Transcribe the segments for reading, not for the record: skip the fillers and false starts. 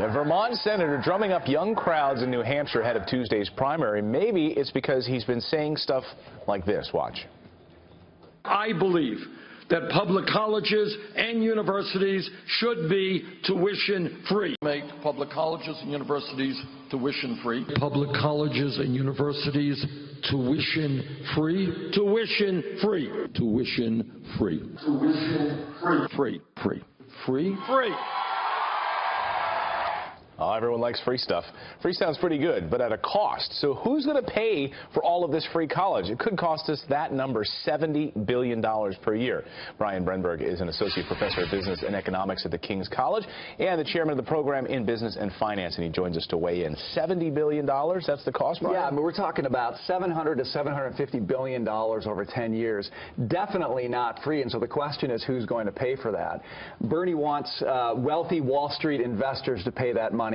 A Vermont senator drumming up young crowds in New Hampshire ahead of Tuesday's primary. Maybe it's because he's been saying stuff like this. Watch. I believe that public colleges and universities should be tuition free. Make public colleges and universities tuition free. Public colleges and universities tuition free. Tuition free. Tuition free. Tuition free. Free. Free. Free. Free. Oh, everyone likes free stuff. Free sounds pretty good, but at a cost. So who's going to pay for all of this free college? It could cost us that number, $70 billion per year. Brian Brenberg is an associate professor of business and economics at the King's College and the chairman of the program in business and finance, and he joins us to weigh in. $70 billion, that's the cost, Brian? Yeah, I mean, we're talking about $700 to $750 billion over 10 years. Definitely not free, and so the question is who's going to pay for that? Bernie wants wealthy Wall Street investors to pay that money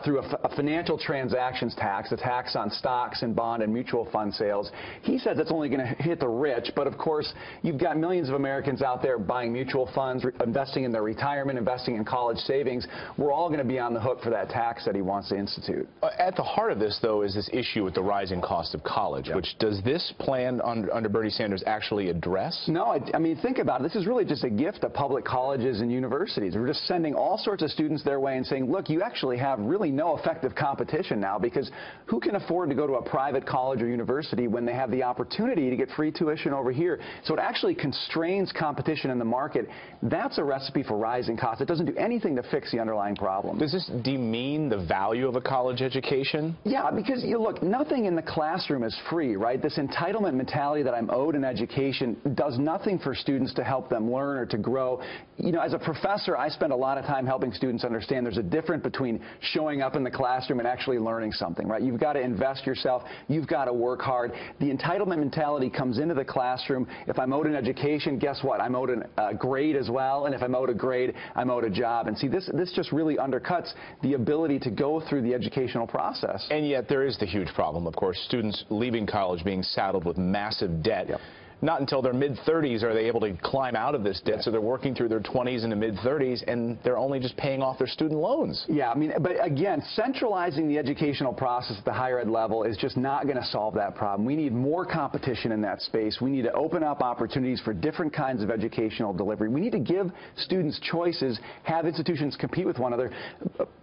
through a financial transactions tax, a tax on stocks and bond and mutual fund sales. He says it's only going to hit the rich, but of course you've got millions of Americans out there buying mutual funds, investing in their retirement, investing in college savings. We're all going to be on the hook for that tax that he wants to institute. At the heart of this, though, is this issue with the rising cost of college, which does this plan under Bernie Sanders actually address? No, I mean, think about it. This is really just a gift to public colleges and universities. We're just sending all sorts of students their way and saying, look, you actually have really no effective competition now, because who can afford to go to a private college or university when they have the opportunity to get free tuition over here? So it actually constrains competition in the market. That's a recipe for rising costs. It doesn't do anything to fix the underlying problem. Does this demean the value of a college education? Yeah, because you look, nothing in the classroom is free, right? This entitlement mentality that I'm owed an education does nothing for students to help them learn or to grow. You know, as a professor, I spend a lot of time helping students understand there's a difference between showing up in the classroom and actually learning something, right? You've got to invest yourself. You've got to work hard. The entitlement mentality comes into the classroom. If I'm owed an education, guess what? I'm owed a grade as well. And if I'm owed a grade, I'm owed a job. And see, this just really undercuts the ability to go through the educational process. And yet there is the huge problem, of course, students leaving college being saddled with massive debt. Yep. Not until their mid-30s are they able to climb out of this debt, so they're working through their 20s into mid-30s, and they're only just paying off their student loans. Yeah, I mean, but again, centralizing the educational process at the higher ed level is just not going to solve that problem. We need more competition in that space. We need to open up opportunities for different kinds of educational delivery. We need to give students choices, have institutions compete with one another.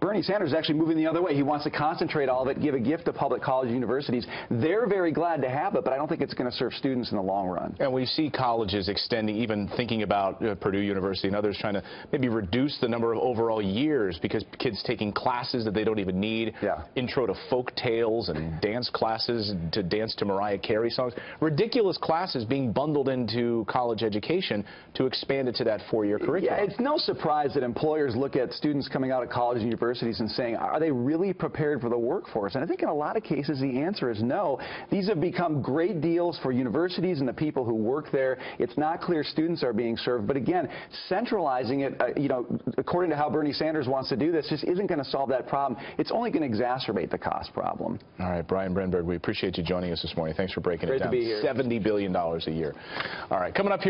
Bernie Sanders is actually moving the other way. He wants to concentrate all of it, give a gift to public college and universities. They're very glad to have it, but I don't think it's going to serve students in the long run. And we see colleges extending, even thinking about Purdue University and others trying to maybe reduce the number of overall years because kids taking classes that they don't even need. Yeah. Intro to folk tales and dance classes to dance to Mariah Carey songs. Ridiculous classes being bundled into college education to expand it to that four-year curriculum. Yeah, it's no surprise that employers look at students coming out of colleges and universities and saying, are they really prepared for the workforce? And I think in a lot of cases the answer is no. These have become great deals for universities and the people who work there. It's not clear students are being served. But again, centralizing it, you know, according to how Bernie Sanders wants to do this, just isn't going to solve that problem. It's only going to exacerbate the cost problem. All right, Brian Brenberg, we appreciate you joining us this morning. Thanks for breaking it down. Great to be here. $70 billion a year. All right, coming up here.